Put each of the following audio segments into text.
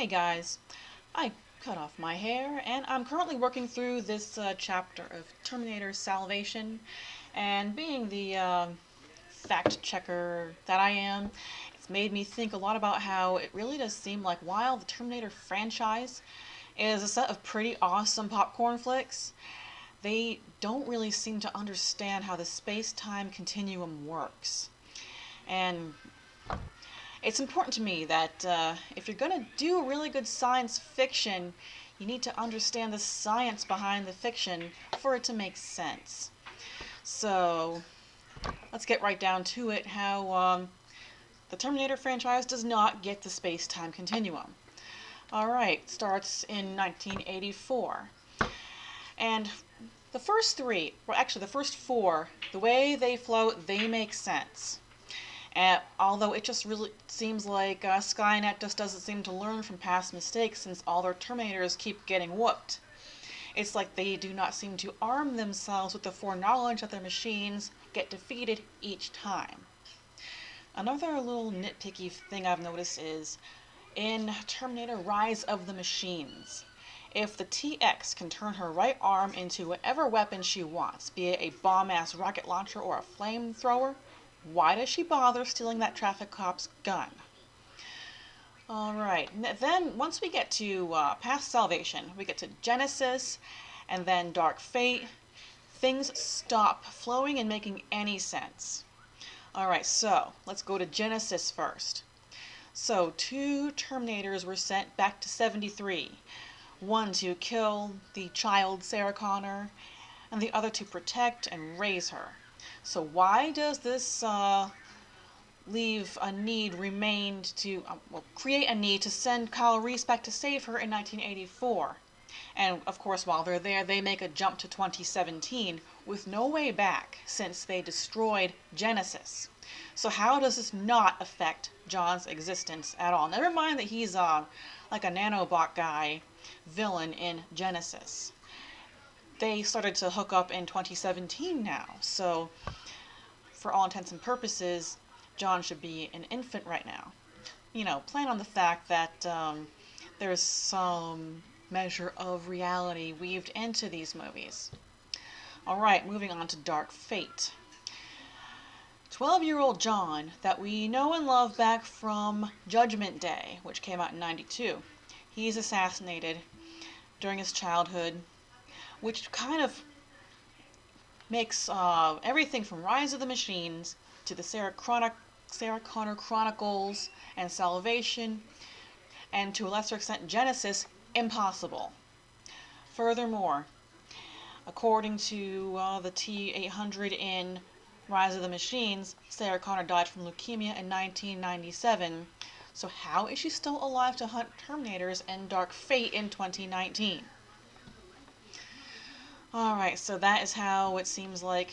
Hey guys, I cut off my hair and I'm currently working through this chapter of Terminator Salvation, and being the fact checker that I am, it's made me think a lot about how it really does seem like while the Terminator franchise is a set of pretty awesome popcorn flicks, they don't really seem to understand how the space-time continuum works. And it's important to me that if you're going to do really good science fiction, you need to understand the science behind the fiction for it to make sense. So let's get right down to it, how the Terminator franchise does not get the space-time continuum. Alright, starts in 1984. And the first three, well actually the first four, the way they float, they make sense. Although it just really seems like Skynet just doesn't seem to learn from past mistakes, since all their Terminators keep getting whooped. It's like they do not seem to arm themselves with the foreknowledge that their machines get defeated each time. Another little nitpicky thing I've noticed is in Terminator Rise of the Machines, if the TX can turn her right arm into whatever weapon she wants, be it a bomb-ass rocket launcher or a flamethrower, why does she bother stealing that traffic cop's gun? Alright, then once we get to past Salvation, we get to Genesis and then Dark Fate, things stop flowing and making any sense. Alright, so let's go to Genesis first. So 2 Terminators were sent back to 73. One to kill the child Sarah Connor, and the other to protect and raise her. So why does this leave a need remained to, create a need to send Kyle Reese back to save her in 1984? And of course, while they're there, they make a jump to 2017 with no way back since they destroyed Genesis. So how does this not affect John's existence at all? Never mind that he's like a nanobot guy villain in Genesis. They started to hook up in 2017 now, so for all intents and purposes, John should be an infant right now. You know, playing on the fact that there's some measure of reality weaved into these movies. Alright, moving on to Dark Fate. 12-year-old John that we know and love back from Judgment Day, which came out in 92. He's assassinated during his childhood, which kind of makes everything from Rise of the Machines to the Sarah Connor Chronicles and Salvation, and to a lesser extent Genesis, impossible. Furthermore, according to the T-800 in Rise of the Machines, Sarah Connor died from leukemia in 1997, so how is she still alive to hunt Terminators in Dark Fate in 2019? Alright, so that is how it seems like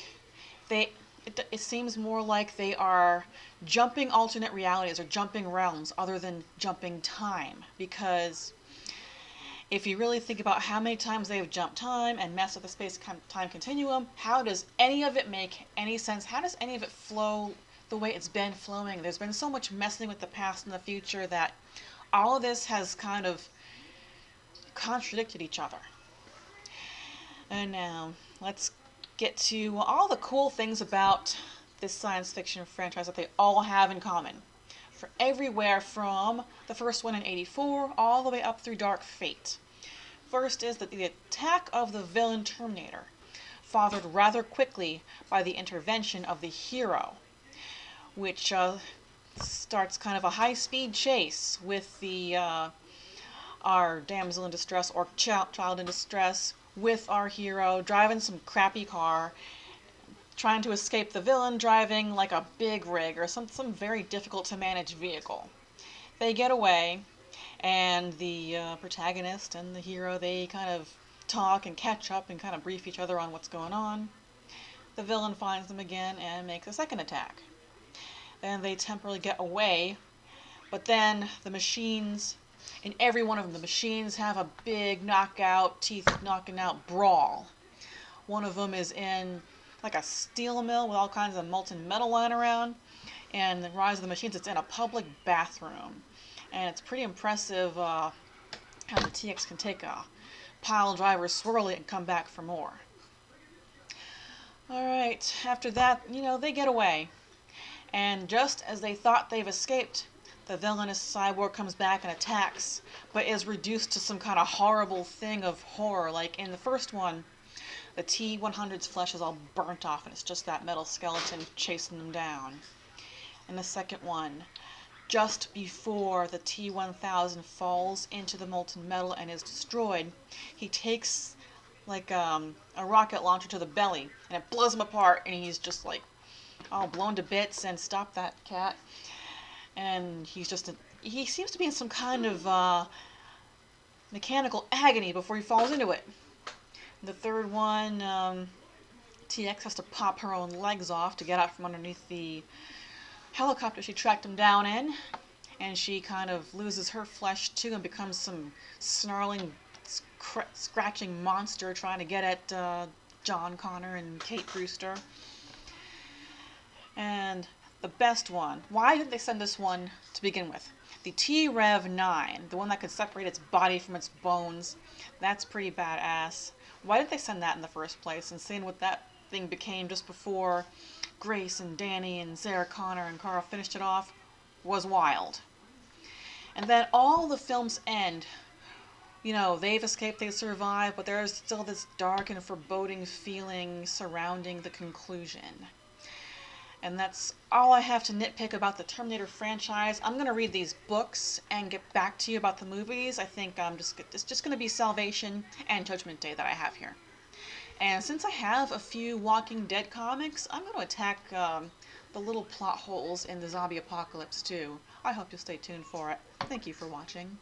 it seems more like they are jumping alternate realities or jumping realms other than jumping time, because if you really think about how many times they've jumped time and messed with the space-time continuum, how does any of it make any sense? How does any of it flow the way it's been flowing? There's been so much messing with the past and the future that all of this has kind of contradicted each other. And now, let's get to all the cool things about this science fiction franchise that they all have in common. For everywhere from the first one in 84 all the way up through Dark Fate. First is that the attack of the villain Terminator, followed rather quickly by the intervention of the hero, which starts kind of a high-speed chase with the our damsel in distress or child in distress with our hero driving some crappy car, trying to escape the villain driving like a big rig or some very difficult to manage vehicle. They get away, and the protagonist and the hero, they kind of talk and catch up and kind of brief each other on what's going on. The villain finds them again and makes a second attack. Then they temporarily get away, but then the machines, in every one of them, the machines have a big knockout, teeth knocking out brawl. One of them is in like a steel mill with all kinds of molten metal lying around, and the Rise of the Machines, it's in a public bathroom. And it's pretty impressive how the TX can take a pile driver, swirl it, and come back for more. Alright, after that, they get away. And just as they thought they've escaped, the villainous cyborg comes back and attacks, but is reduced to some kind of horrible thing of horror. Like in the first one, the T-100's flesh is all burnt off and it's just that metal skeleton chasing them down. In the second one, just before the T-1000 falls into the molten metal and is destroyed, he takes like a rocket launcher to the belly and it blows him apart and he's just like all blown to bits. And stop that cat. And he seems to be in some kind of mechanical agony before he falls into it. The third one, TX has to pop her own legs off to get out from underneath the helicopter she tracked him down in, and she kind of loses her flesh too and becomes some snarling, scratching monster trying to get at John Connor and Kate Brewster. And the best one, why didn't they send this one to begin with? The T-Rev 9, the one that could separate its body from its bones, that's pretty badass. Why didn't they send that in the first place? And seeing what that thing became just before Grace and Danny and Sarah Connor and Carl finished it off was wild. And then all the films end, they've escaped, they survived, but there's still this dark and foreboding feeling surrounding the conclusion. And that's all I have to nitpick about the Terminator franchise. I'm going to read these books and get back to you about the movies. I think it's just going to be Salvation and Judgment Day that I have here. And since I have a few Walking Dead comics, I'm going to attack the little plot holes in the zombie apocalypse too. I hope you'll stay tuned for it. Thank you for watching.